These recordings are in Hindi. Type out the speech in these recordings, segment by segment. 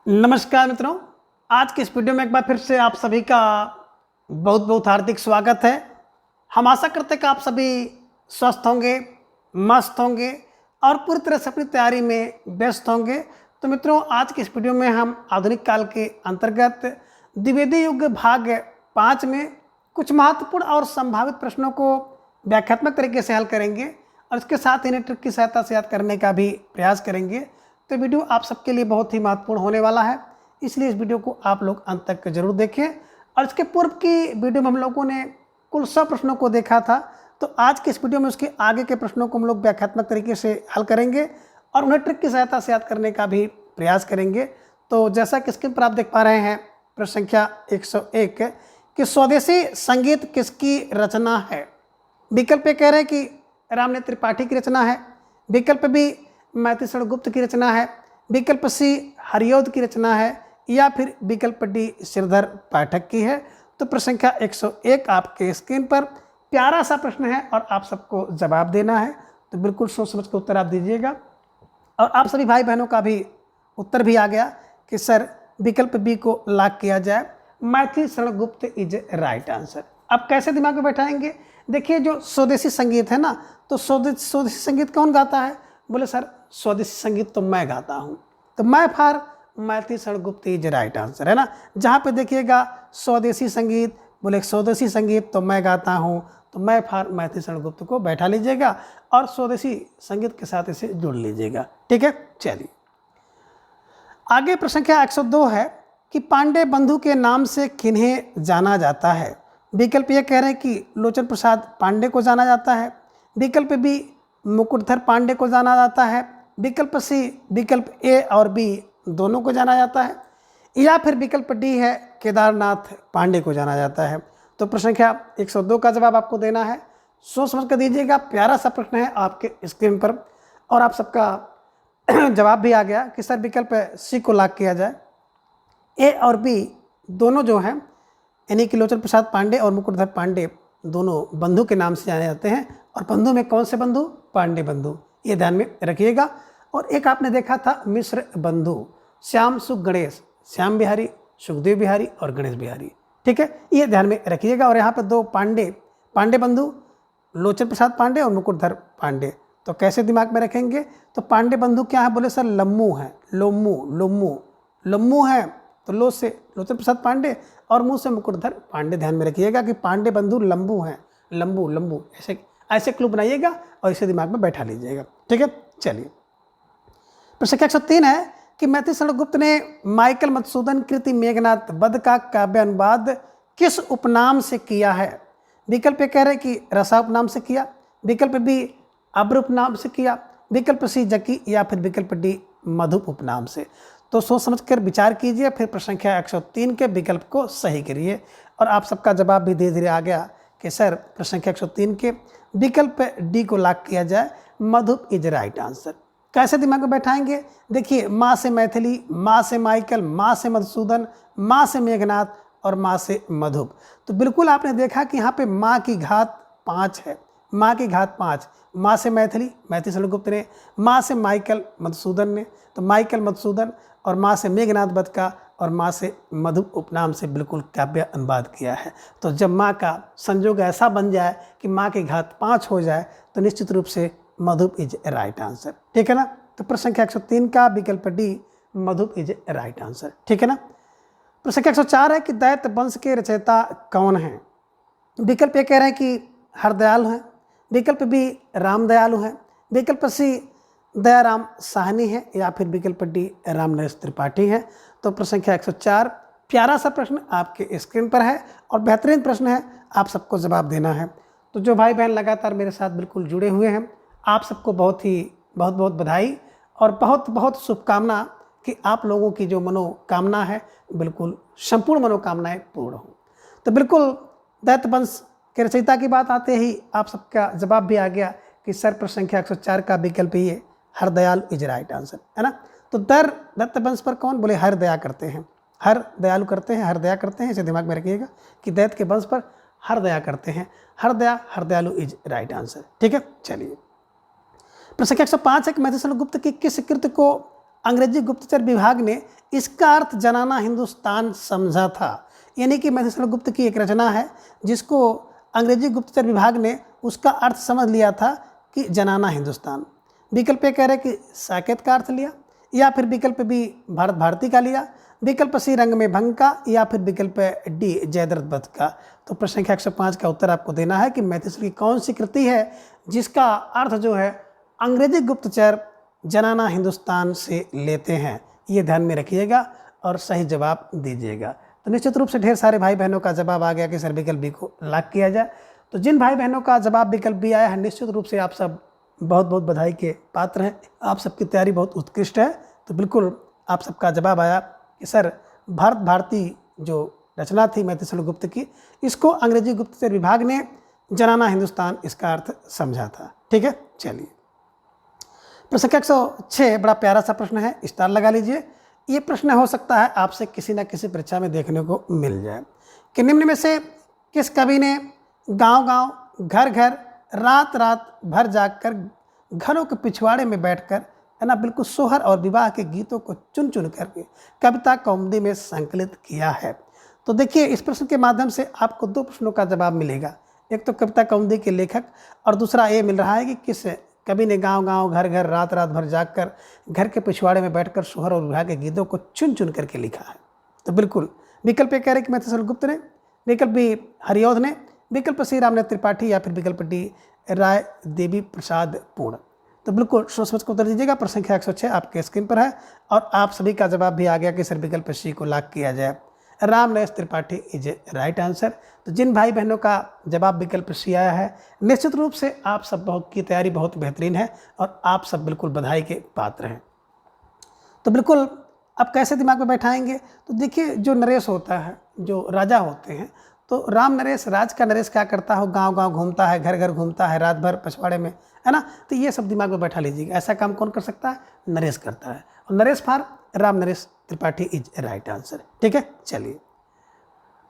नमस्कार मित्रों, आज के इस वीडियो में एक बार फिर से आप सभी का बहुत बहुत हार्दिक स्वागत है। हम आशा करते हैं कि आप सभी स्वस्थ होंगे, मस्त होंगे और पूरी तरह से अपनी तैयारी में व्यस्त होंगे। तो मित्रों, आज के इस वीडियो में हम आधुनिक काल के अंतर्गत द्विवेदी युग भाग 5 में कुछ महत्वपूर्ण और संभावित प्रश्नों को व्याख्यात्मक तरीके से हल करेंगे और इसके साथ इन्हें ट्रिक की सहायता से याद करने का भी प्रयास करेंगे। तो वीडियो आप सबके लिए बहुत ही महत्वपूर्ण होने वाला है, इसलिए इस वीडियो को आप लोग अंत तक जरूर देखें। और इसके पूर्व की वीडियो में हम लोगों ने कुल 100 प्रश्नों को देखा था, तो आज के इस वीडियो में उसके आगे के प्रश्नों को हम लोग व्याख्यात्मक तरीके से हल करेंगे और उन्हें ट्रिक की सहायता से याद करने का भी प्रयास करेंगे। तो जैसा कि स्क्रीन पर आप देख पा रहे हैं, प्रश्न संख्या 101 कि स्वदेशी संगीत किसकी रचना है। विकल्प ए कह रहे हैं कि रामने त्रिपाठी की रचना है, विकल्प बी मैथिली गुप्त की रचना है, विकल्प सी हरिऔध की रचना है या फिर विकल्प डी श्रीधर पाठक की है। तो प्रश्न संख्या 101 आपके स्क्रीन पर प्यारा सा प्रश्न है और आप सबको जवाब देना है, तो बिल्कुल सोच समझ कर उत्तर आप दीजिएगा। और आप सभी भाई बहनों का भी उत्तर भी आ गया कि सर विकल्प बी को लॉक किया जाए, मैथिली गुप्त इज राइट आंसर। अब कैसे दिमाग में बैठाएंगे? देखिए, जो स्वदेशी संगीत है ना, तो स्वदेशी संगीत कौन गाता है? बोले सर स्वदेशी संगीत तो मैं गाता हूँ, तो मैं फॉर मैथिली गुप्त इज राइट आंसर है ना। जहाँ पे देखिएगा स्वदेशी संगीत, बोले स्वदेशी संगीत तो मैं गाता हूँ, तो मैं फॉर मैथिली गुप्त को बैठा लीजिएगा और स्वदेशी संगीत के साथ इसे जुड़ लीजिएगा। ठीक है, चलिए आगे। प्रश्न संख्या 102 है कि पांडे बंधु के नाम से किन्हें जाना जाता है। विकल्प ये कह रहे हैं कि लोचन प्रसाद पांडे को जाना जाता है, विकल्प बी मुकुटधर पांडे को जाना जाता है, विकल्प सी विकल्प ए और बी दोनों को जाना जाता है या फिर विकल्प डी है केदारनाथ पांडे को जाना जाता है। तो प्रश्न संख्या 102 का जवाब आपको देना है, सोच समझ कर दीजिएगा। प्यारा सा प्रश्न है आपके स्क्रीन पर और आप सबका जवाब भी आ गया कि सर विकल्प सी को लॉक किया जाए। ए और बी दोनों जो हैं, यानी कि लोचन प्रसाद पांडे और मुकुटधर पांडे दोनों बंधु के नाम से जाने जाते हैं। और बंधु में कौन से बंधु? पांडे बंधु, ये ध्यान में रखिएगा। और एक आपने देखा था मिश्र बंधु, श्याम सुख गणेश, श्याम बिहारी, सुखदेव बिहारी और गणेश बिहारी। ठीक है, ये ध्यान में रखिएगा। और यहाँ पे दो पांडे बंधु, लोचन प्रसाद पांडे और मुकुटधर पांडे। तो कैसे दिमाग में रखेंगे? तो पांडे बंधु क्या है? बोले सर लम्मू है, लम्मू है, तो लो से लोचन प्रसाद पांडे और मुंह से मुकुटधर पांडे। ध्यान में रखिएगा कि पांडे बंधु लंबू हैं, लंबू ऐसे क्लू बनाइएगा और इसे दिमाग में बैठा लीजिएगा। ठीक है, चलिए प्रश्न 103 है कि मैथिली गुप्त ने माइकल मधुसूदन कृति मेघनाद वध का काव्य अनुवाद किस उपनाम से किया है। विकल्प कह रहे कि रसा उपनाम से किया, विकल्प बी अब्र उपनाम से किया, विकल्प सी जकी या फिर विकल्प डी मधुप उपनाम से। तो सोच समझ कर विचार कीजिए, फिर प्रश्न संख्या 103 के विकल्प को सही करिए। और आप सबका जवाब भी धीरे धीरे आ गया कि सर प्रश्न संख्या 103 के विकल्प डी को लॉक किया जाए, मधुप इज राइट आंसर। कैसे दिमाग में बैठाएंगे? देखिए, माँ से मैथिली, माँ से माइकल, माँ से मधुसूदन, माँ से मेघनाथ और माँ से मधुप। तो बिल्कुल आपने देखा कि यहाँ पे माँ की घात 5 है, माँ की घात 5। माँ से मैथिली गुप्त ने, माँ से माइकल मधुसूदन ने, तो माइकल मधुसूदन, और माँ से मेघनाथ वध का और माँ से मधुप उपनाम से बिल्कुल काव्य अनुवाद किया है। तो जब माँ का संयोग ऐसा बन जाए कि माँ की घात 5 हो जाए, तो निश्चित रूप से मधुप इज राइट आंसर। ठीक है ना। तो प्रश्न संख्या 103 का विकल्प D Madhup is right answer. ठीक है ना। प्रश्न संख्या 104 है कि दैत वंश के रचयिता कौन हैं। विकल्प ए कह रहे हैं कि हरदयालु हैं, विकल्प बी रामदयालु हैं, विकल्प सी दयाराम साहनी है या फिर विकल्प डी रामनरेश त्रिपाठी है। तो प्रश्न संख्या 104 प्यारा सा प्रश्न आपके स्क्रीन पर है और बेहतरीन प्रश्न है, आप सबको जवाब देना है। तो जो भाई बहन लगातार मेरे साथ बिल्कुल जुड़े हुए हैं, आप सबको बहुत बधाई और बहुत शुभकामना कि आप लोगों की जो मनोकामना है बिल्कुल संपूर्ण मनोकामनाएं पूर्ण हो। तो बिल्कुल दैत वंश के रचयिता की बात आते ही आप सबका जवाब भी आ गया कि सर प्रश्न संख्या 104 का विकल्प ये हरदयालु इज राइट आंसर है ना। तो दत्त वंश पर कौन? बोले हर दया करते हैं, हर दयालु करते हैं, हर दया करते हैं। इसे दिमाग में रखिएगा कि दैत के वंश पर हर दया करते हैं, हर दयालु इज राइट आंसर। ठीक है, चलिए प्रश्न संख्या 105 है कि मैथिली गुप्त की किस कृति को अंग्रेजी गुप्तचर विभाग ने इसका अर्थ जनाना हिंदुस्तान समझा था। यानी कि मैथिली शरण गुप्त की एक रचना है जिसको अंग्रेजी गुप्तचर विभाग ने उसका अर्थ समझ लिया था कि जनाना हिंदुस्तान। विकल्प ए कह रहे कि साकेत का अर्थ लिया, या फिर विकल्प बी भारत भारती का लिया, विकल्प सी रंग में भंग का, या फिर विकल्प डी जयद्रथ वध का। तो प्रश्न संख्या 105 का उत्तर आपको देना है कि मैथिली की कौन सी कृति है जिसका अर्थ जो है अंग्रेजी गुप्तचर जनाना हिंदुस्तान से लेते हैं। ये ध्यान में रखिएगा और सही जवाब दीजिएगा। तो निश्चित रूप से ढेर सारे भाई बहनों का जवाब आ गया कि सर विकल्प बी को लॉक किया जाए। तो जिन भाई बहनों का जवाब विकल्प बी आया है, निश्चित रूप से आप सब बहुत बहुत बधाई के पात्र हैं। आप सबकी तैयारी बहुत उत्कृष्ट है। तो बिल्कुल आप सबका जवाब आया कि सर भारत भारती जो रचना थी मैथिली शरण गुप्त की, इसको अंग्रेजी गुप्तचर विभाग ने जनाना हिंदुस्तान इसका अर्थ समझा था। ठीक है, चलिए प्रश्न 106 बड़ा प्यारा सा प्रश्न है, स्टार लगा लीजिए। ये प्रश्न हो सकता है आपसे किसी न किसी परीक्षा में देखने को मिल जाए कि निम्न में से किस कवि ने गांव गांव घर घर रात रात भर जागकर घरों के पिछवाड़े में बैठकर है ना बिल्कुल सोहर और विवाह के गीतों को चुन चुन करके कविता कौमुदी में संकलित किया है। तो देखिए इस प्रश्न के माध्यम से आपको दो प्रश्नों का जवाब मिलेगा। एक तो कविता कौमुदी के लेखक, और दूसरा ये मिल रहा है कि किस कवि ने गांव गांव घर घर रात रात भर जागकर घर के पिछवाड़े में बैठकर सोहर और विवाह के गीतों को चुन चुन करके लिखा है। तो बिल्कुल विकल्प ए कह रहे कि मैथिली शरण गुप्त ने, विकल्प बी हरिऔध ने, विकल्प सी रामनाथ त्रिपाठी, या फिर विकल्प डी राय देवी प्रसाद पूर्ण। तो बिल्कुल सोच समझ को उत्तर दीजिएगा। प्रश्न संख्या 106 आपके स्क्रीन पर है और आप सभी का जवाब भी आ गया कि सर विकल्प सी को लॉक किया जाए। Ramnath Tripathi is a right answer. तो जिन भाई बहनों का जवाब विकल्प सी आया है, निश्चित रूप से आप सब बहुत की तैयारी बहुत बेहतरीन है और आप सब बिल्कुल बधाई के पात्र हैं। तो बिल्कुल अब कैसे दिमाग में बैठाएंगे, तो देखिए जो नरेश होता है, जो राजा होते हैं, तो राम नरेश, राज का नरेश क्या करता हो, गांव गांव घूमता है, घर घर घूमता है, रात भर पछवाड़े में, है ना। तो ये सब दिमाग में बैठा लीजिएगा। ऐसा काम कौन कर सकता है, नरेश करता है। और Naresh for Ram Naresh Tripathi is right answer. ठीक है, चलिए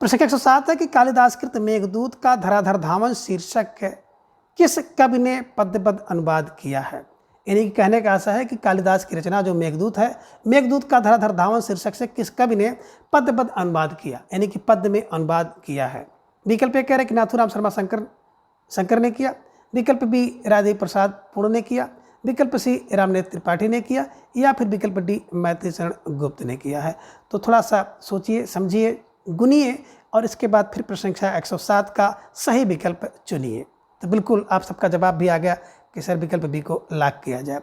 प्रश्न 107 है कि कालिदास कृत मेघदूत का धराधर धावन शीर्षक किस कवि ने पद्य पद अनुवाद किया है। यानी कि कहने का आशा है कि कालिदास की रचना जो मेघदूत है, मेघदूत का धराधर धावन शीर्षक से किस कवि ने पद्य पद अनुवाद किया, यानी कि पद्य में अनुवाद किया है। विकल्प ए कह रहे कि नाथूराम शर्मा शंकर ने किया, विकल्प बी राजेंद्र प्रसाद पूर्ण ने किया, विकल्प सी रामनाथ त्रिपाठी ने किया, या फिर विकल्प डी मैथिली शरण गुप्त ने किया है। तो थोड़ा सा सोचिए, समझिए, गुनिए और इसके बाद फिर प्रश्न संख्या 107 का सही विकल्प चुनिए। तो बिल्कुल आप सबका जवाब भी आ गया कि सर विकल्प बी को लॉक किया जाए।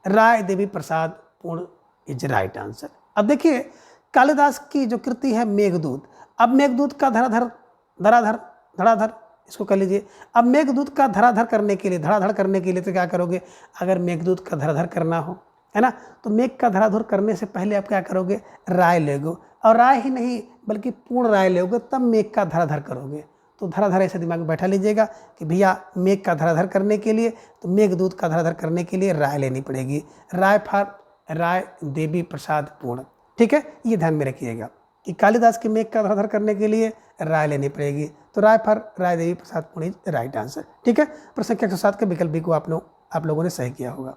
राय देवी प्रसाद पूर्ण इज राइट आंसर। अब देखिए कालिदास की जो कृति है मेघदूत, अब मेघदूत का धराधर इसको कर लीजिए। अब मेघदूत का धराधर करने के लिए, धड़ाधड़ करने के लिए तो क्या करोगे, अगर मेघदूत का धराधर करना हो, है ना, तो मेघ का धराधर करने से पहले आप क्या करोगे, राय लेगो, और राय ही नहीं बल्कि पूर्ण राय लोगे, तब मेघ का धराधर करोगे। तो धराधर ऐसे दिमाग में बैठा लीजिएगा कि भैया मेघ का धराधर करने के लिए, तो मेघदूत का धराधर करने के लिए राय लेनी पड़ेगी। राय फॉर राय देवी प्रसाद पूर्ण। ठीक है, ये ध्यान में रखिएगा कि कालिदास के मेघ का धराधर करने के लिए राय लेनी पड़ेगी। तो राय फॉर राय देवी प्रसाद पूर्ण इज राइट आंसर। ठीक है, प्रश्न संख्या 107 के विकल्प बी को आप लोगों ने सही किया होगा।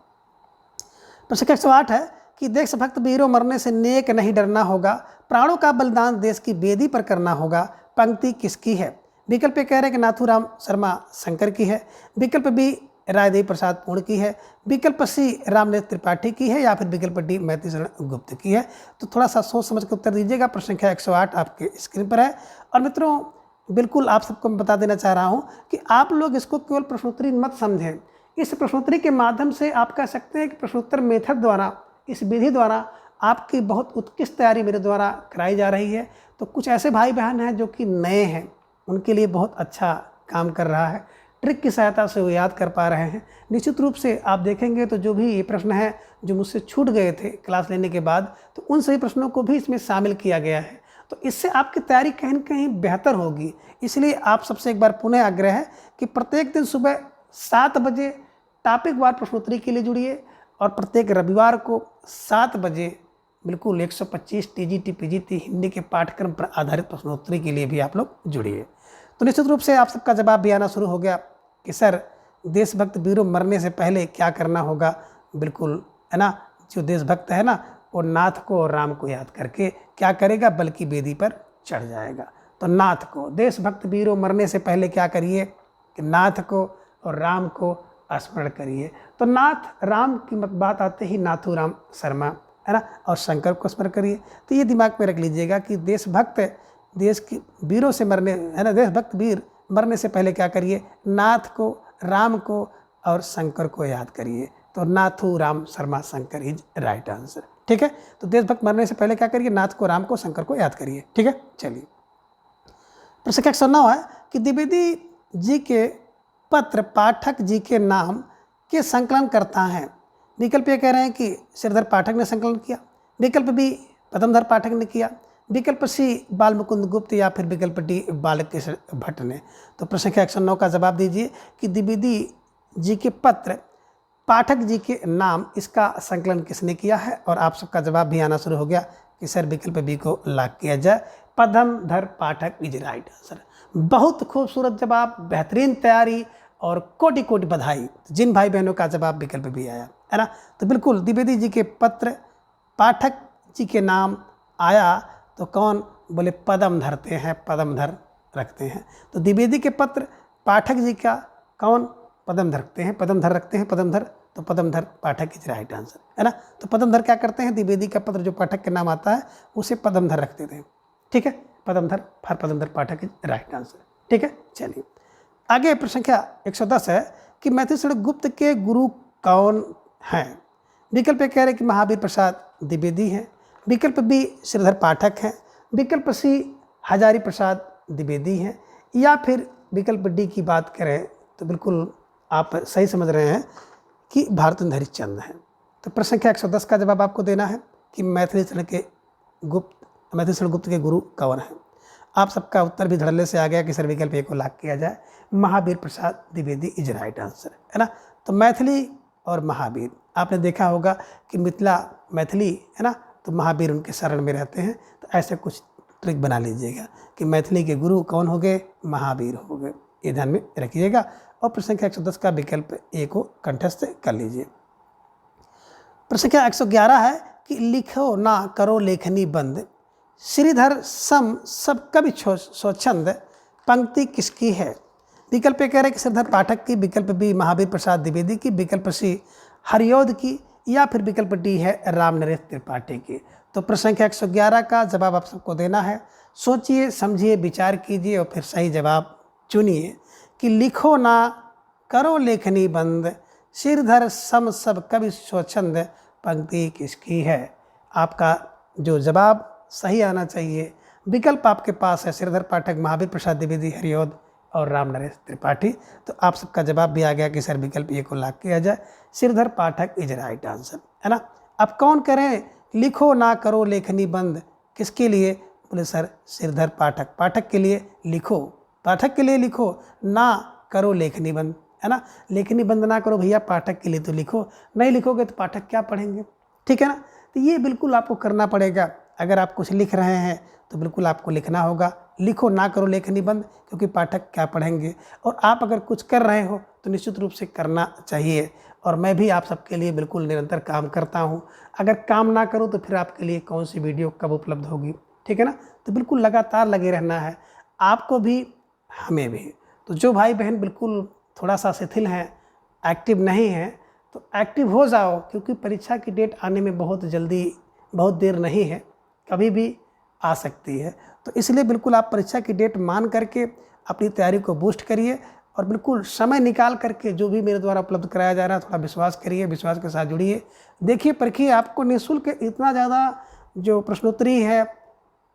प्रश्न संख्या 108 है कि देशभक्त वीरों मरने से नेक नहीं डरना होगा, प्राणों का बलिदान देश की बेदी पर करना होगा, पंक्ति किसकी है। विकल्प ए कह रहे हैं कि नाथूराम शर्मा शंकर की है, विकल्प बी रायदेवी प्रसाद पूर्ण की है, विकल्प सी रामनाथ त्रिपाठी की है, या फिर विकल्प डी मैथिली शरण गुप्त की है। तो थोड़ा सा सोच समझ के उत्तर दीजिएगा। प्रश्न संख्या 108 आपके स्क्रीन पर है। और मित्रों बिल्कुल आप सबको मैं बता देना चाह रहा हूँ कि आप लोग इसको केवल प्रश्नोत्तरी मत समझें। इस प्रश्नोत्तरी के माध्यम से आप कह सकते हैं कि प्रश्नोत्तर मेथड द्वारा, इस विधि द्वारा आपकी बहुत उत्कृष्ट तैयारी मेरे द्वारा कराई जा रही है। तो कुछ ऐसे भाई बहन हैं जो कि नए हैं, उनके लिए बहुत अच्छा काम कर रहा है। ट्रिक की सहायता से वो याद कर पा रहे हैं। निश्चित रूप से आप देखेंगे तो जो भी ये प्रश्न है जो मुझसे छूट गए थे क्लास लेने के बाद, तो उन सभी प्रश्नों को भी इसमें शामिल किया गया है। तो इससे आपकी तैयारी कहीं न कहीं बेहतर होगी। इसलिए आप सबसे एक बार पुनः आग्रह है कि प्रत्येक दिन सुबह 7 बजे टॉपिक वार प्रश्नोत्तरी के लिए जुड़िए, और प्रत्येक रविवार को 7 बजे बिल्कुल 125 टीजीटी पीजीटी हिंदी के पाठ्यक्रम पर आधारित प्रश्नोत्तरी के लिए भी आप लोग जुड़िए। तो निश्चित रूप से आप सबका जवाब भी आना शुरू हो गया कि सर देशभक्त वीरों मरने से पहले क्या करना होगा। बिल्कुल, है ना, जो देशभक्त है ना, वो नाथ को और राम को याद करके क्या करेगा, बल्कि वेदी पर चढ़ जाएगा। तो नाथ को, देशभक्त वीरों मरने से पहले क्या करिए कि नाथ को और राम को स्मरण करिए। तो नाथ राम की बात आते ही नाथू राम शर्मा, है ना, और शंकर को स्मरण करिए। तो ये दिमाग में रख लीजिएगा कि देशभक्त देश के वीरों से मरने, है ना, देशभक्त वीर मरने से पहले क्या करिए, नाथ को, राम को और शंकर को याद करिए। तो Nathu Ram Sharma Shankar is right answer. ठीक है, तो देशभक्त मरने से पहले क्या करिए, नाथ को, राम को, शंकर को याद करिए। ठीक है, चलिए प्रश्न 109 है कि द्विवेदी जी के पत्र पाठक जी के नाम के संकलन करता है। विकल्प ये कह रहे हैं कि श्रीधर पाठक ने संकलन किया, विकल्प बी पदमधर पाठक ने किया, विकल्प सी बालमुकुंद गुप्त या फिर विकल्प डी बालकृष्ण भट्ट ने। तो प्रश्न संख्या 109 का जवाब दीजिए कि द्विवेदी जी के पत्र पाठक जी के नाम, इसका संकलन किसने किया है। और आप सबका जवाब भी आना शुरू हो गया कि सर विकल्प बी को लॉक किया जाए, पदमधर पाठक इज राइट आंसर। बहुत खूबसूरत जवाब, बेहतरीन तैयारी और कोटि कोटि बधाई। जिन भाई बहनों का जवाब विकल्प भी आया, है ना, तो बिल्कुल द्विवेदी जी के पत्र पाठक जी के नाम आया तो कौन बोले, पदम धरते हैं, पदमधर रखते हैं। तो द्विवेदी के पत्र पाठक जी का कौन पदम धरते हैं, पदमधर रखते हैं, पदमधर, तो पदमधर पाठक इज राइट आंसर, है ना। तो पदमधर क्या करते हैं, द्विवेदी का पत्र जो पाठक के नाम आता है उसे पदमधर रख देते हैं। ठीक है, Padamdhar for Padamdhar Pathak is right answer. ठीक है, चलिए आगे प्रश्न संख्या 110 है कि मैथिली गुप्त के गुरु कौन हैं। विकल्प कह रहे कि महावीर प्रसाद द्विवेदी हैं, विकल्प बी श्रीधर पाठक हैं, विकल्प सी हजारी प्रसाद द्विवेदी हैं, या फिर विकल्प डी की बात करें तो बिल्कुल आप सही समझ रहे हैं कि भारतेंदु हरिश्चंद्र हैं। तो प्रश्न संख्या 110 का जवाब आपको देना है कि मैथिली गुप्त के गुरु कौन हैं। आप सबका उत्तर भी धड़ल्ले से आ गया कि सर विकल्प ए को लॉक किया जाए, Mahavir Prasad Dwivedi is right answer, है ना। तो मैथिली और महावीर, आपने देखा होगा कि मिथिला मैथिली, है ना, तो महावीर उनके शरण में रहते हैं। तो ऐसे कुछ ट्रिक बना लीजिएगा कि मैथिली के गुरु कौन हो गए, महावीर हो गए, ये ध्यान में रखिएगा। और प्रश्न संख्या 110 का विकल्प ए को कंठस्थ कर लीजिए। प्रश्न संख्या 111 है कि लिखो ना करो लेखनी बंद, श्रीधर सम सब कवि स्वच्छंद, पंक्ति किसकी है। विकल्प कह रहे कि श्रीधर पाठक की, विकल्प बी महावीर प्रसाद द्विवेदी की, विकल्प सी हरियोध की, या फिर विकल्प डी है राम नरेश त्रिपाठी की। तो प्रश्न संख्या 111 का जवाब आप सबको देना है। सोचिए, समझिए, विचार कीजिए और फिर सही जवाब चुनिए कि लिखो ना करो लेखनी बंद, श्रीधर सम सब कवि स्वच्छंद, पंक्ति किसकी है। आपका जो जवाब सही आना चाहिए, विकल्प आपके पास है श्रीधर पाठक, महावीर प्रसाद द्विवेदी, हरियोध और राम नरेश त्रिपाठी। तो आप सबका जवाब भी आ गया कि सर विकल्प ए को लॉक किया जाए, श्रीधर पाठक इज राइट आंसर, है ना। अब कौन करें, लिखो ना करो लेखनी बंद, किसके लिए, बोले सर श्रीधर पाठक, पाठक के लिए लिखो, पाठक के लिए लिखो, ना करो लेखनी बंद, है ना। लेखनी बंद ना करो भैया, पाठक के लिए तो लिखो, नहीं लिखोगे तो पाठक क्या पढ़ेंगे। ठीक है ना, तो ये बिल्कुल आपको करना पड़ेगा। अगर आप कुछ लिख रहे हैं तो बिल्कुल आपको लिखना होगा, लिखो ना करो लेखनी बंद, क्योंकि पाठक क्या पढ़ेंगे। और आप अगर कुछ कर रहे हो तो निश्चित रूप से करना चाहिए। और मैं भी आप सबके लिए बिल्कुल निरंतर काम करता हूँ। अगर काम ना करूँ तो फिर आपके लिए कौन सी वीडियो कब उपलब्ध होगी। ठीक है ना, तो बिल्कुल लगातार लगे रहना है, आपको भी हमें भी। तो जो भाई बहन बिल्कुल थोड़ा सा शिथिल हैं, एक्टिव नहीं हैं, तो एक्टिव हो जाओ, क्योंकि परीक्षा की डेट आने में बहुत जल्दी, बहुत देर नहीं है, कभी भी आ सकती है। तो इसलिए बिल्कुल आप परीक्षा की डेट मान करके अपनी तैयारी को बूस्ट करिए और बिल्कुल समय निकाल करके जो भी मेरे द्वारा उपलब्ध कराया जा रहा है थोड़ा विश्वास करिए, विश्वास के साथ जुड़िए, देखिए परखिए। आपको निःशुल्क इतना ज़्यादा जो प्रश्नोत्तरी है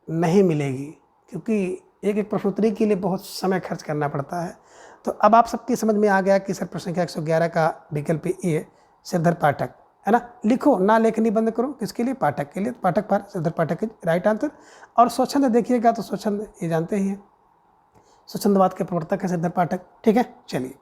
नहीं मिलेगी, क्योंकि एक एक प्रश्नोत्तरी के लिए बहुत समय खर्च करना पड़ता है। तो अब आप सबकी समझ में आ गया कि सर प्रश्न संख्या 111 का विकल्प ए श्रीधर पाठक, है ना। लिखो ना लेखनी बंद करो, किसके लिए, पाठक के लिए, पाठक पर श्रीधर पाठक के राइट आंसर। और स्वच्छंद देखिएगा तो स्वच्छंद ये जानते ही हैं, स्वच्छंदवाद के प्रवर्तक है श्रीधर पाठक। ठीक है, चलिए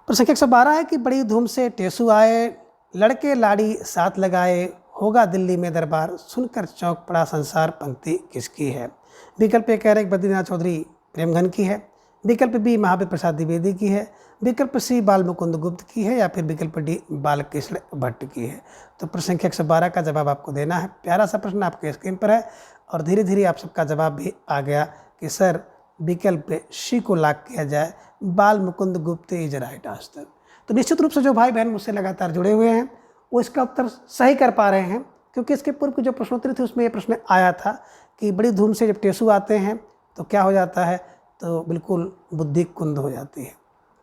प्रश्न संख्या 112 है कि बड़ी धूम से टेसू आए, लड़के लाड़ी साथ लगाए, होगा दिल्ली में दरबार, सुनकर चौंक पड़ा संसार, पंक्ति किसकी है। विकल्प ए कह रहे बद्रीनाथ चौधरी प्रेमघन की है, विकल्प बी महावीर प्रसाद द्विवेदी की है, विकल्प सी बाल मुकुंद गुप्त की है या फिर विकल्प डी बालकृष्ण भट्ट की है। तो प्रश्न संख्या 112 का जवाब आपको देना है। प्यारा सा प्रश्न आपके स्क्रीन पर है और धीरे धीरे आप सबका जवाब भी आ गया कि सर विकल्प सी को लॉक किया जाए, बाल मुकुंद गुप्त इज राइट आंसर। तो निश्चित रूप से जो भाई बहन मुझसे लगातार जुड़े हुए हैं वो इसका उत्तर सही कर पा रहे हैं, क्योंकि इसके पूर्व की जो प्रश्नोत्तरी थी उसमें ये प्रश्न आया था कि बड़ी धूम से जब टेसू आते हैं तो क्या हो जाता है, तो बिल्कुल बुद्धि कुंद हो जाती है।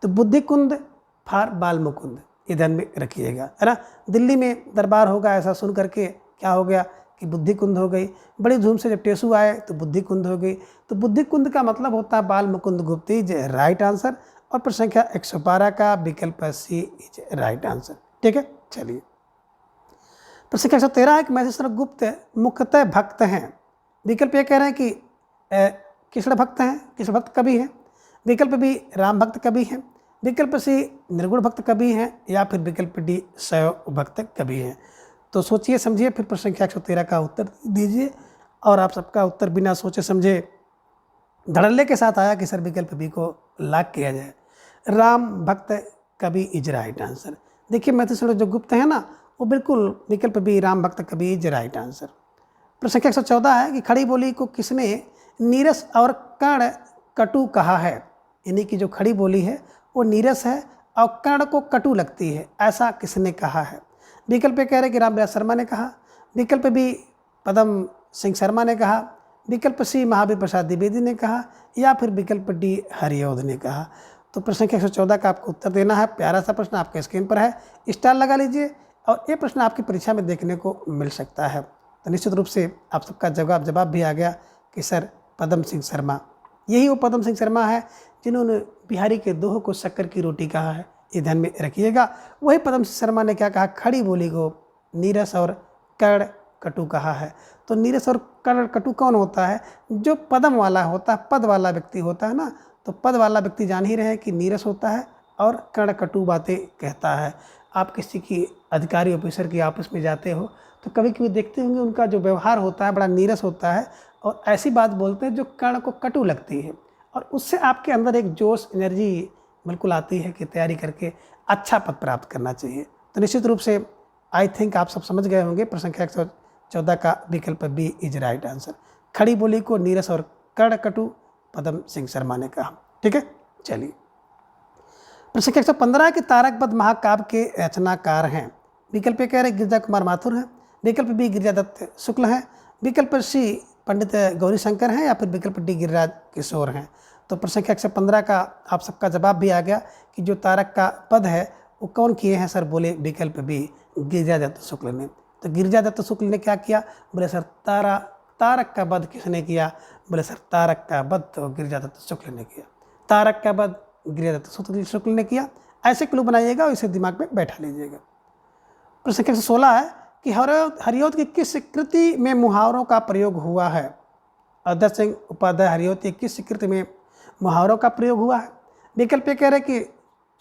तो बुद्धि कुंद फार बाल मुकुंद, ये ध्यान में रखिएगा, है ना। दिल्ली में दरबार होगा ऐसा सुन करके क्या हो गया कि बुद्धि कुंद हो गई। बड़ी धूम से जब टेसू आए तो बुद्धि कुंद हो गई। तो बुद्धि कुंद का मतलब होता है बाल मुकुंद गुप्त इज राइट आंसर और प्रश्न संख्या 112 का विकल्प सी इज राइट आंसर। ठीक है, चलिए प्रश्न संख्या 113 है कि महेश्वर गुप्त मुख्यतः भक्त हैं। विकल्प ये कह रहे हैं कि कृष्ण भक्त हैं, कृष्ण भक्त कवि हैं। विकल्प बी राम भक्त कवि हैं। विकल्प सी निर्गुण भक्त कवि हैं या फिर विकल्प डी शैव भक्त कवि हैं। तो सोचिए समझिए फिर प्रश्न संख्या 113 का उत्तर दीजिए और आप सबका उत्तर बिना सोचे समझे धड़ल्ले के साथ आया कि सर विकल्प बी को लॉक किया जाए, राम भक्त कवि इज राइट आंसर। देखिए महेश्वर जो गुप्त है ना वो बिल्कुल विकल्प बी राम भक्त कवि इज राइट आंसर। प्रश्न संख्या 114 है कि खड़ी बोली को किसने नीरस और कर्ण कटु कहा है। यानी कि जो खड़ी बोली है वो नीरस है और कर्ण को कटु लगती है, ऐसा किसने कहा है। विकल्प कह रहे कि रामविलास शर्मा ने कहा, विकल्प बी पदम सिंह शर्मा ने कहा, विकल्प सी महावीर प्रसाद द्विवेदी ने कहा या फिर विकल्प डी हरिऔध ने कहा। तो प्रश्न संख्या 114 का आपको उत्तर देना है। प्यारा सा प्रश्न आपके स्क्रीन पर है, स्टार लगा लीजिए और ये प्रश्न आपकी परीक्षा में देखने को मिल सकता है। तो निश्चित रूप से आप सबका जवाब भी आ गया कि सर पदम सिंह शर्मा, यही वो पदम सिंह शर्मा है जिन्होंने बिहारी के दोहे को शक्कर की रोटी कहा है, ये ध्यान में रखिएगा। वही पदम सिंह शर्मा ने क्या कहा, खड़ी बोली को नीरस और कर्ण कटु कहा है। तो नीरस और कर्ण कटु कौन होता है, जो पदम वाला होता है, पद वाला व्यक्ति होता है ना। तो पद वाला व्यक्ति जान ही रहे कि नीरस होता है और कर्ण कटु बातें कहता है। आप किसी की अधिकारी ऑफिसर की ऑफिस में जाते हो तो कभी कभी देखते होंगे उनका जो व्यवहार होता है बड़ा नीरस होता है और ऐसी बात बोलते हैं जो कर्ण को कटु लगती है और उससे आपके अंदर एक जोश एनर्जी बिल्कुल आती है कि तैयारी करके अच्छा पद प्राप्त करना चाहिए। तो निश्चित रूप से आई थिंक आप सब समझ गए होंगे प्रश्न संख्या 114 का विकल्प बी इज राइट आंसर। खड़ी बोली को नीरस और कर्ण कटु पदम सिंह शर्मा ने कहा। ठीक है, चलिए प्रश्न संख्या 115 के तारकबद्ध महाकाव्य के रचनाकार हैं। विकल्प कह रहे गिरिजा कुमार माथुर हैं, विकल्प बी गिरिजादत्त शुक्ल हैं, विकल्प सी पंडित गौरी शंकर हैं या फिर विकल्प डी गिरिराज किशोर हैं। तो प्रश्न संख्या 115 का आप सबका जवाब भी आ गया कि जो तारक का पद है वो कौन किए हैं सर, बोले विकल्प बी गिरिजादत्त शुक्ल ने। तो गिरिजादत्त शुक्ल ने क्या किया, बोले सर तारक का वध किसने किया, बोले सर तारक का वध तो गिरिजादत्त शुक्ल ने किया। तारक का वध गिरिजादत्त शुक्ल ने किया, ऐसे क्लू बनाइएगा और इसे दिमाग में बैठा लीजिएगा। प्रश्न संख्या 16 है कि हरिऔध की किस कृति में मुहावरों का प्रयोग हुआ है। अध्यक्ष सिंह उपाध्याय हरिऔध की किस कृति में मुहावरों का प्रयोग हुआ है। विकल्प कह रहे कि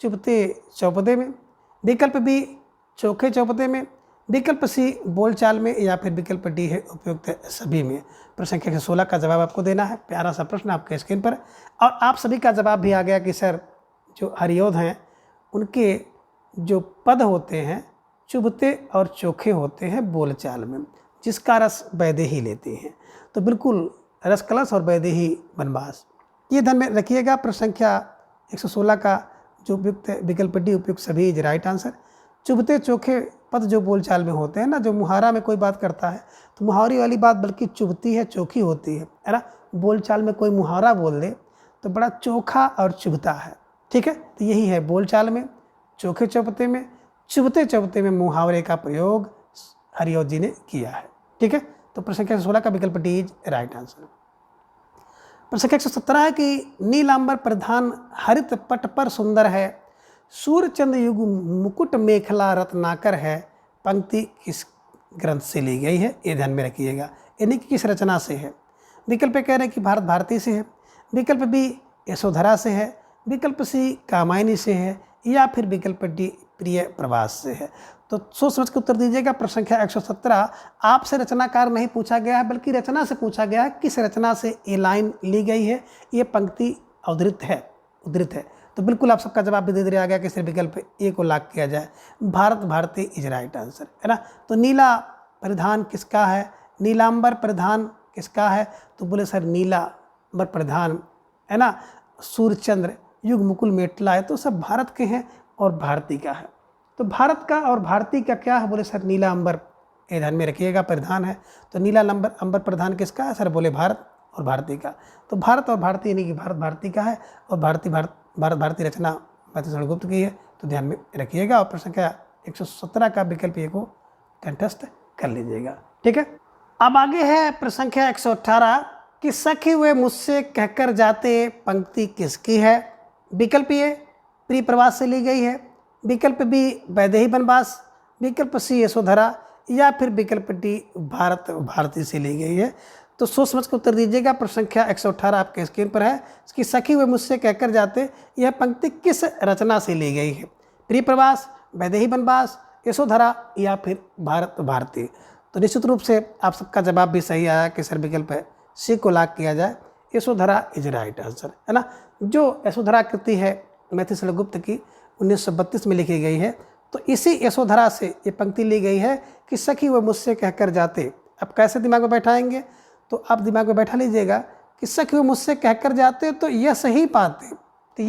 चुपते चौपदे में, विकल्प बी चोखे चौपदे में, विकल्प सी बोलचाल में या फिर विकल्प डी है उपयुक्त सभी में। प्रश्न संख्या 16 का जवाब आपको देना है। प्यारा सा प्रश्न आपके स्क्रीन पर और आप सभी का जवाब भी आ गया कि सर जो हरिऔध हैं उनके जो पद होते हैं चुभते और चोखे होते हैं बोलचाल में, जिसका रस वैदेही लेते हैं। तो बिल्कुल रसकलश और वैदेही वनवास, ये ध्यान में रखिएगा। प्रश्न संख्या 116 का जो उपयुक्त विकल्प डी उपयुक्त सभी इज राइट आंसर। चुभते चोखे पद जो बोलचाल में होते हैं ना, जो मुहारा में कोई बात करता है तो मुहावरी वाली बात बल्कि चुभती है चोखी होती है ना। बोलचाल में कोई मुहावरा बोल दे तो बड़ा चोखा और चुभता है। ठीक है, तो यही है बोलचाल में, चोखे चौपते में, चुभते चौपते में मुहावरे का प्रयोग हरिऔध जी ने किया है। ठीक है, तो प्रश्न संख्या 16 का विकल्प डी इज राइट आंसर। प्रश्न संख्या 117 है कि नीलांबर प्रधान हरित पट पर सुंदर है, सूर्यचंद्र युग मुकुट मेखला रत्नाकर है, पंक्ति किस ग्रंथ से ली गई है, ये ध्यान में रखिएगा। यानी कि किस रचना से है। विकल्प कह रहे हैं कि भारत भारती से है, विकल्प बी यशोधरा से है, विकल्प सी कामायनी से है या फिर विकल्प डी प्रिय प्रवास से है। तो सोच समझ के उत्तर दीजिएगा। प्रश्न संख्या 117 आपसे रचनाकार नहीं पूछा गया है बल्कि रचना से पूछा गया है, किस रचना से ये लाइन ली गई है, ये पंक्ति उद्धृत है। तो बिल्कुल आप सबका जवाब भी धीरे धीरे आ गया कि सिर्फ विकल्प ए को लॉक किया जाए, Bharat Bharati is right answer, है ना। तो नीला परिधान किसका है, नीलांबर परिधान किसका है, तो बोले सर नीलांबर परिधान, है ना, सूर्यचंद्र युग मुकुल मेटला है, तो सब भारत के हैं और भारती का है। तो भारत का और भारती का क्या है, बोले सर नीला अंबर, ये ध्यान में रखिएगा, परिधान है। तो नीला अंबर परिधान किसका है, सर बोले भारत और भारती का। तो भारत और भारती यानी कि भारत भारती का है और भारत भारती रचना मैथिली गुप्त की है, तो ध्यान में रखिएगा। और प्रश्न संख्या 117 का विकल्प ए को कंटेस्ट कर लीजिएगा, ठीक है। अब आगे है प्रश्न संख्या 118 कि सखी वे मुझसे कहकर जाते पंक्ति किसकी है। विकल्प ए प्रिय प्रवास से ली गई है, विकल्प बी वैदेही वनवास, विकल्प सी यशोधरा, या फिर विकल्प डी भारत भारती से ली गई है। तो सोच समझ कर उत्तर दीजिएगा। प्रश्न संख्या 118 आपके स्क्रीन पर है कि सखी वे मुझसे कहकर जाते, यह पंक्ति किस रचना से ली गई है, प्रिय प्रवास, वैदेही वनवास, यशोधरा, या फिर भारत भारती। तो निश्चित रूप से आप सबका जवाब भी सही आया कि सर विकल्प है सी को लॉक किया जाए, यशोधरा इज राइट आंसर, है ना। जो यशोधरा कृति है मैथिली गुप्त की 1932 में लिखी गई है, तो इसी यशोधरा से ये पंक्ति ली गई है कि सखी वो मुझसे कहकर जाते। अब कैसे दिमाग में बैठाएंगे, तो आप दिमाग में बैठा लीजिएगा कि सखी वो मुझसे कहकर जाते तो यश ही पाते, तो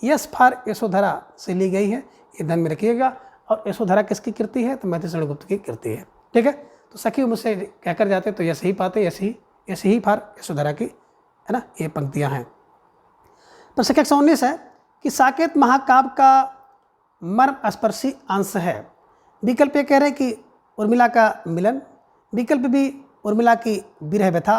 यश फॉर यशोधरा से ली गई है, ये ध्यान में रखिएगा। और यशोधरा किसकी कृति है, तो मैथिली गुप्त की कृति है, ठीक है। तो सखी वो मुझसे कहकर जाते तो यश ही पाते, यश ही फॉर यशोधरा की, है ना, ये पंक्तियाँ हैं। तो संख्या 119 है कि साकेत महाकाव्य का मर्म स्पर्शी अंश है। विकल्प ये कह रहे हैं कि उर्मिला का मिलन, विकल्प बी उर्मिला की विरह व्यथा,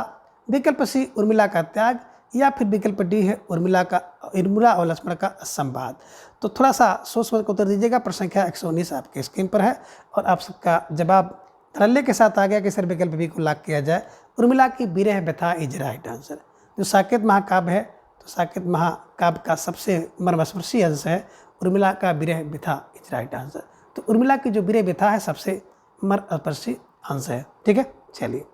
विकल्प सी उर्मिला का त्याग, या फिर विकल्प डी है उर्मिला और लक्ष्मण का संवाद। तो थोड़ा सा सोच समझ कर उत्तर दीजिएगा। प्रश्न संख्या 119 आपके स्क्रीन पर है और आप सबका जवाब धड़ल्ले के साथ आ गया कि सर विकल्प बी को लॉक किया जाए, उर्मिला की विरह व्यथा इज राइट आंसर। जो साकेत महाकाव्य है, तो साकेत महाकाव्य का सबसे मर्मस्पर्शी अंश है उर्मिला का विरह व्यथा इज राइट आंसर। तो उर्मिला की जो विरह व्यथा है सबसे मर्मस्पर्शी अंश है, ठीक है। चलिए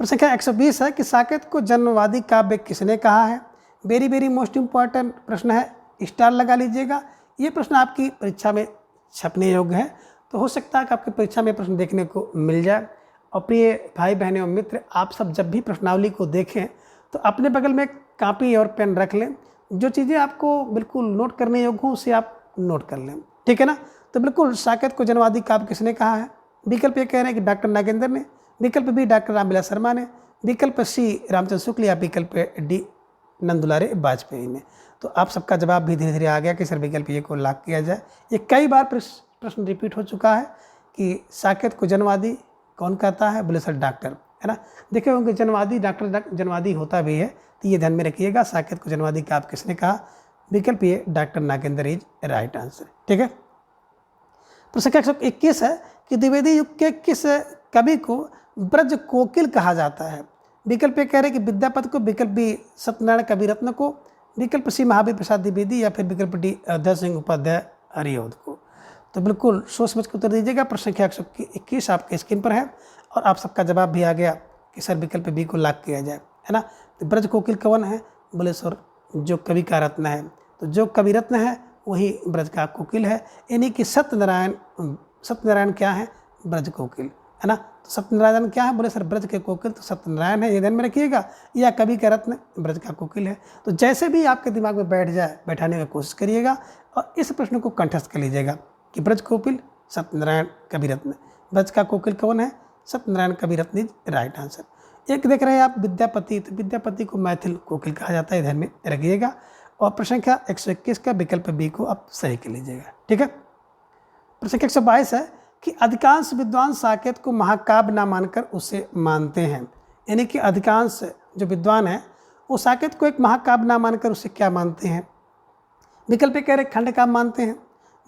प्रश्न संख्या 120 है कि साकेत को जन्मवादी काव्य किसने कहा है। वेरी वेरी मोस्ट इम्पॉर्टेंट प्रश्न है, स्टार लगा लीजिएगा। ये प्रश्न आपकी परीक्षा में छपने योग्य है, तो हो सकता है कि आपकी परीक्षा में प्रश्न देखने को मिल जाए। और प्रिय भाई बहनों और मित्र, आप सब जब भी प्रश्नावली को देखें तो अपने बगल में कॉपी और पेन रख लें, जो चीज़ें आपको बिल्कुल नोट करने योग्य हों उसे आप नोट कर लें, ठीक है ना। तो बिल्कुल साकेत को जनवादी काव्य किसने कहा है। विकल्प ये कह रहे हैं कि डॉक्टर नागेंद्र ने, विकल्प बी डॉक्टर रामविलास शर्मा ने, विकल्प सी रामचंद्र शुक्ल, या विकल्प डी नंदुलारे वाजपेयी ने। तो आप सबका जवाब भी धीरे धीरे आ गया कि सर विकल्प ये को लॉक किया जाए। ये कई बार प्रश्न रिपीट हो चुका है कि साकेत को जनवादी कौन कहता है, बोले सर डॉक्टर, है ना। देखे होंगे जनवादी डॉक्टर जनवादी होता भी है, तो ये ध्यान में रखिएगा। साकेत को जनवादी काव्य किसने कहा, विकल्प ये doctor Nagendra is right answer, ठीक है। प्रश्न संख्या 121 है कि द्विवेदी युग के किस कवि को ब्रज कोकिल कहा जाता है। विकल्प ये कह रहे हैं कि विद्यापति को, विकल्प बी सत्यनारायण कविरत्न को, विकल्प सी महावीर प्रसाद द्विवेदी, या फिर विकल्प डी अयोध्या सिंह उपाध्याय हरिऔध को। तो बिल्कुल सोच समझ कर उत्तर दीजिएगा। प्रश्न संख्या 121 आपके स्क्रीन पर है और आप सबका जवाब भी आ गया कि सर विकल्प बी को लॉक किया जाए, है ना। तो ब्रज कोकिल कौन है, बोले सर जो कवि का रत्न है। तो जो कवि रत्न है वही ब्रज का कोकिल है, यानी कि सत्यनारायण क्या है, ब्रज कोकिल, है ना। तो सत्यनारायण क्या है, बोले सर ब्रज के कोकिल, तो सत्यनारायण है, ये ध्यान में रखिएगा, या कवि का रत्न ब्रज का कोकिल है। तो जैसे भी आपके दिमाग में बैठ जाए, बैठाने की कोशिश करिएगा और इस प्रश्न को कंठस्थ कर लीजिएगा कि ब्रज कोकिल सत्यनारायण कवि रत्न, ब्रज का कोकिल कौन है, सत्यनारायण कवि रत्न इज राइट आंसर। एक देख रहे हैं आप विद्यापति, तो विद्यापति को मैथिल कोकिल कहा जाता है, ध्यान में रखिएगा। और प्रश्न संख्या 121 का विकल्प बी को आप सही कर लीजिएगा, ठीक है। प्रश्न संख्या 122 है कि अधिकांश विद्वान साकेत को महाकाव्य ना मानकर उसे मानते हैं, यानी कि अधिकांश जो विद्वान हैं वो साकेत को एक महाकाव्य ना मानकर उसे क्या मानते हैं। विकल्प कह रहे खंड काव्य मानते हैं,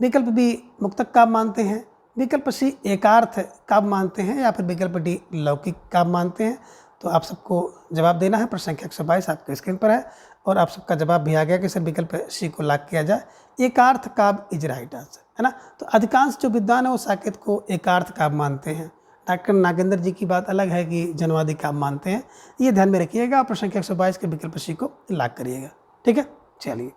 विकल्प बी मुक्तक काव्य मानते हैं, विकल्प सी एकार्थ काव्य मानते हैं, या फिर विकल्प डी लौकिक काव्य मानते हैं। तो आप सबको जवाब देना है। प्रश्न संख्या 122 आपके स्क्रीन पर है और आप सबका जवाब भी आ गया कि सर विकल्प सी को लॉक किया जाए, एकार्थ काव्य इज राइट आंसर, है ना। तो अधिकांश जो विद्वान है वो साकेत को एकार्थ काव्य मानते हैं। डॉक्टर नागेंद्र जी की बात अलग है कि जनवादी काव्य मानते हैं, ये ध्यान में रखिएगा। प्रश्न संख्या 122 के विकल्प सी को लॉक करिएगा, ठीक है। चलिए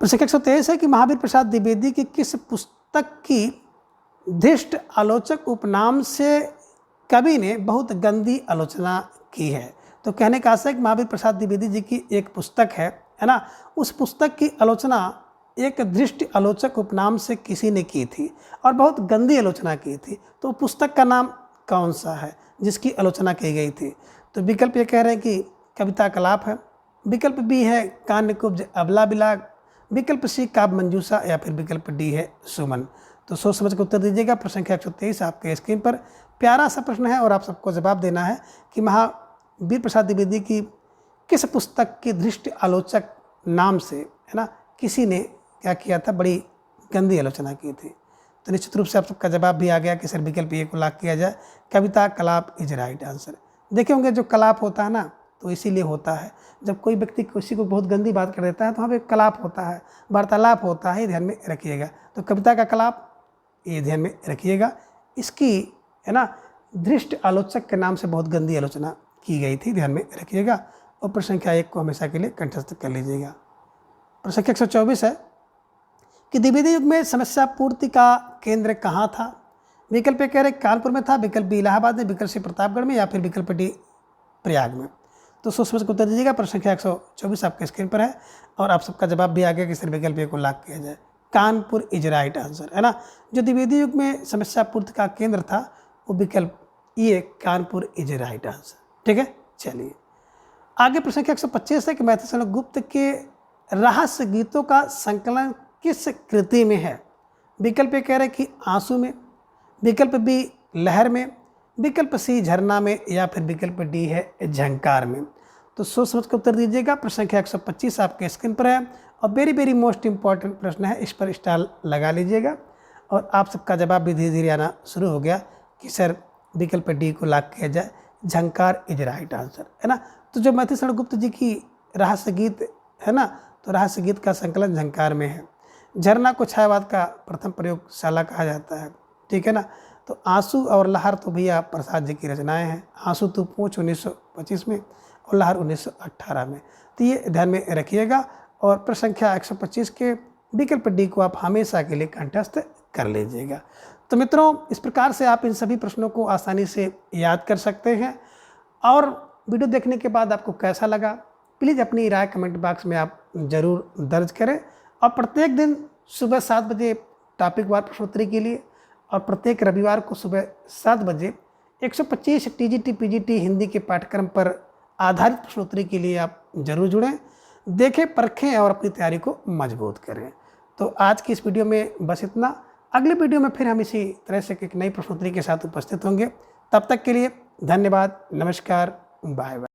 प्रश्न 123 है कि महावीर प्रसाद द्विवेदी की किस पुस्तक की धृष्ट आलोचक उपनाम से कवि ने बहुत गंदी आलोचना की है। तो कहने का आशय है कि महावीर प्रसाद द्विवेदी जी की एक पुस्तक है ना, उस पुस्तक की आलोचना एक धृष्ट आलोचक उपनाम से किसी ने की थी और बहुत गंदी आलोचना की थी। तो पुस्तक का नाम कौन सा है जिसकी आलोचना की गई थी? तो विकल्प ये कह रहे हैं कि कविता कलाप है, विकल्प बी है कान्य कुब्ज अबला बिलाग, विकल्प सी काव्य मंजूषा, या फिर विकल्प डी है सुमन। तो सोच समझ के उत्तर दीजिएगा। प्रश्न संख्या 123 आपके स्क्रीन पर प्यारा सा प्रश्न है और आप सबको जवाब देना है कि महावीर प्रसाद द्विवेदी की किस पुस्तक की धृष्ट आलोचक नाम से, है ना, किसी ने क्या किया था, बड़ी गंदी आलोचना की थी। तो निश्चित रूप से आप सबका जवाब भी आ गया कि सर विकल्प ए को लॉक किया जाए, कविता कलाप इज राइट आंसर। देखे होंगे जो कलाप होता है ना, तो इसीलिए होता है जब कोई व्यक्ति किसी को बहुत गंदी बात कर देता है तो वहाँ पे कलाप होता है, वार्तालाप होता है, ध्यान में रखिएगा। तो कविता का कलाप ये ध्यान में रखिएगा, इसकी, है ना, धृष्ट आलोचक के नाम से बहुत गंदी आलोचना की गई थी, ध्यान में रखिएगा। और प्रश्न संख्या 1 को हमेशा के लिए कंठस्थ कर लीजिएगा। प्रश्न संख्या 124 है कि द्विवेदी युग में समस्या पूर्ति का केंद्र कहाँ था? विकल्प ए कह रहे कानपुर में था, विकल्प बी इलाहाबाद में, विकल्प सी प्रतापगढ़ में, या फिर विकल्प डी प्रयाग में। तो सोच समझ को उत्तर दीजिएगा। प्रश्न संख्या 124 आपके स्क्रीन पर है और आप सबका जवाब भी आ गया कि सर विकल्प ए को लॉक किया जाए, कानपुर इज राइट आंसर, है ना। जो द्विवेदी युग में समस्या पूर्ति का केंद्र था वो विकल्प ये कानपुर इज राइट आंसर। ठीक है, चलिए आगे। प्रश्न संख्या 125 है कि मैथिली गुप्त के रहस्य गीतों का संकलन किस कृति में है? विकल्प ए कह रहे कि आंसू में, विकल्प बी लहर में, विकल्प सी झरना में, या फिर विकल्प डी है झंकार में। तो सोच समझ कर उत्तर दीजिएगा। प्रश्न संख्या 125 आपके स्क्रीन पर है और वेरी मोस्ट इंपॉर्टेंट प्रश्न है, इस पर स्टार लगा लीजिएगा। और आप सबका जवाब भी धीरे धीरे आना शुरू हो गया कि सर विकल्प डी को लॉक किया जाए, झंकार इज राइट आंसर, है ना। तो जो मैथिली गुप्त जी की रहस्य गीत है ना, तो रहस्य गीत का संकलन झंकार में है। झरना को छायावाद का प्रथम प्रयोगशाला कहा जाता है, ठीक है ना। तो आंसू और लहर तो भैया प्रसाद जी की रचनाएं हैं। आंसू तो पूछ 1925 में और लहर 1918 में। तो ये ध्यान में रखिएगा। और प्रश्न संख्या 125 के विकल्प डी को आप हमेशा के लिए कंठस्थ कर लीजिएगा। तो मित्रों, इस प्रकार से आप इन सभी प्रश्नों को आसानी से याद कर सकते हैं। और वीडियो देखने के बाद आपको कैसा लगा, प्लीज़ अपनी राय कमेंट बॉक्स में आप ज़रूर दर्ज करें। और प्रत्येक दिन सुबह 7 बजे टॉपिक वार प्रश्नोत्तरी के लिए और प्रत्येक रविवार को सुबह 7 बजे 125 टीजीटी पीजीटी हिंदी के पाठ्यक्रम पर आधारित प्रश्नोत्तरी के लिए आप जरूर जुड़ें, देखें, परखें और अपनी तैयारी को मजबूत करें। तो आज की इस वीडियो में बस इतना। अगले वीडियो में फिर हम इसी तरह से एक नई प्रश्नोत्तरी के साथ उपस्थित होंगे। तब तक के लिए धन्यवाद, नमस्कार, बाय बाय।